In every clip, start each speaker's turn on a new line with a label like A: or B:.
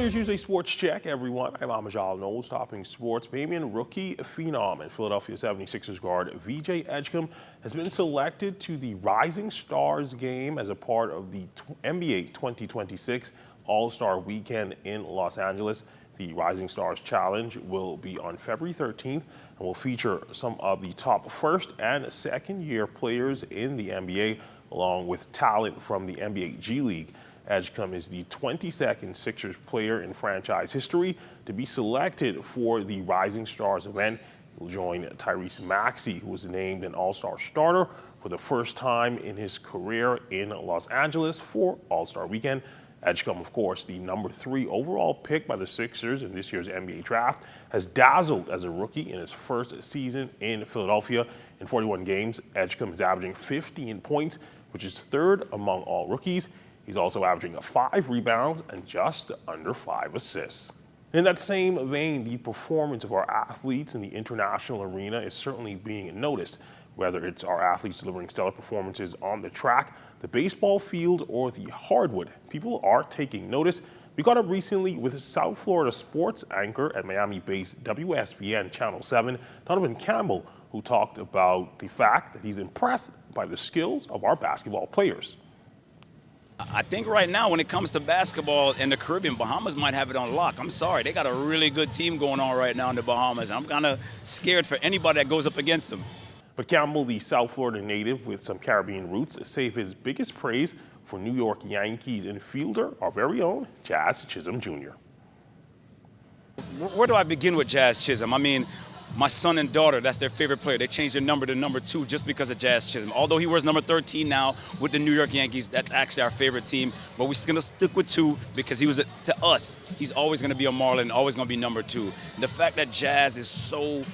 A: Here's Tuesday Sports Check, everyone. I'm Amajal Knowles, topping sports. Bahamian rookie phenom and Philadelphia 76ers guard VJ Edgecombe has been selected to the Rising Stars game as a part of the NBA 2026 All-Star Weekend in Los Angeles. The Rising Stars Challenge will be on February 13th and will feature some of the top first and second year players in the NBA, along with talent from the NBA G League. Edgecombe is the 22nd Sixers player in franchise history to be selected for the Rising Stars event. He'll join Tyrese Maxey, who was named an All-Star starter for the first time in his career in Los Angeles for All-Star Weekend. Edgecombe, of course, the number 3 overall pick by the Sixers in this year's NBA draft, has dazzled as a rookie in his first season in Philadelphia. In 41 games, Edgecombe is averaging 15 points, which is 3rd among all rookies. He's also averaging 5 rebounds and just under 5 assists. In that same vein, the performance of our athletes in the international arena is certainly being noticed. Whether it's our athletes delivering stellar performances on the track, the baseball field, or the hardwood, people are taking notice. We got up recently with South Florida sports anchor at Miami-based WSBN Channel 7, Donovan Campbell, who talked about the fact that he's impressed by the skills of our basketball players.
B: I think right now when it comes to basketball in the Caribbean, Bahamas might have it on lock. I'm sorry, they got a really good team going on right now in the Bahamas, and I'm kind of scared for anybody that goes up against them.
A: But Campbell, the South Florida native with some Caribbean roots, saved his biggest praise for New York Yankees infielder, our very own Jazz Chisholm Jr.
B: Where do I begin with Jazz Chisholm? I mean, my son and daughter, that's their favorite player. They changed their number to number 2 just because of Jazz Chisholm. Although he wears number 13 now with the New York Yankees, that's actually our favorite team. But we're going to stick with 2 because he was, to us, he's always going to be a Marlin, always going to be number 2. And the fact that Jazz is so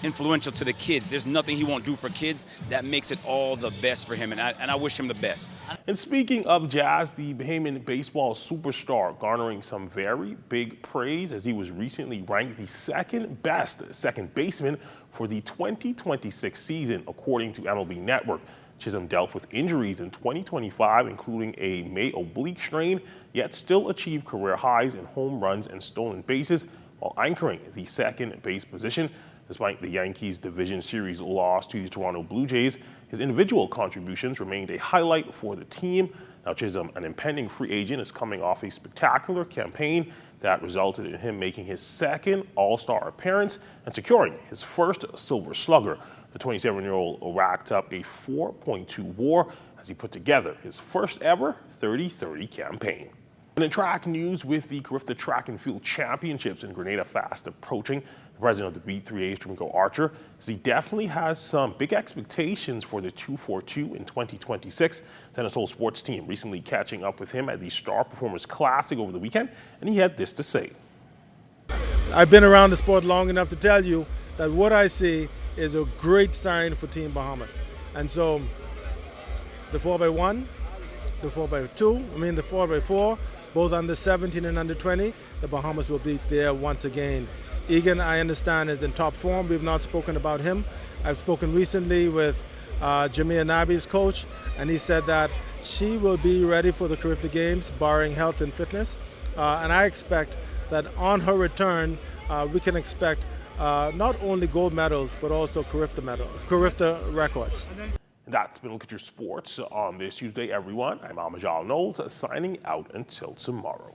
B: influential to the kids, there's nothing he won't do for kids, that makes it all the best for him, and I wish him the best.
A: And speaking of Jazz, the Bahamian baseball superstar garnering some very big praise as he was recently ranked the 2nd best second baseman for the 2026 season, according to MLB Network. Chisholm dealt with injuries in 2025, including a May oblique strain, yet still achieved career highs in home runs and stolen bases while anchoring the second base position. Despite the Yankees' division series loss to the Toronto Blue Jays, his individual contributions remained a highlight for the team. Now Chisholm, an impending free agent, is coming off a spectacular campaign that resulted in him making his 2nd All-Star appearance and securing his first Silver Slugger. The 27-year-old racked up a 4.2 WAR as he put together his first ever 30-30 campaign. And in track news, with the Carifta Track and Field Championships in Grenada fast approaching, the president of the B3A, Strimico Archer, says he definitely has some big expectations for the 242 in 2026. ZNS Whole sports team recently catching up with him at the Star Performers Classic over the weekend, and he had this to say.
C: I've been around the sport long enough to tell you that what I see is a great sign for Team Bahamas. And so the 4x1, the 4x2, the 4x4, both under 17 and under 20, the Bahamas will be there once again. Egan, I understand, is in top form. We've not spoken about him. I've spoken recently with Jamia Nabi's coach, and he said that she will be ready for the Carifta Games, barring health and fitness. And I expect that on her return, we can expect not only gold medals, but also Carifta records.
A: That's been a look at your sports on this Tuesday, everyone. I'm Amajal Knowles, signing out until tomorrow.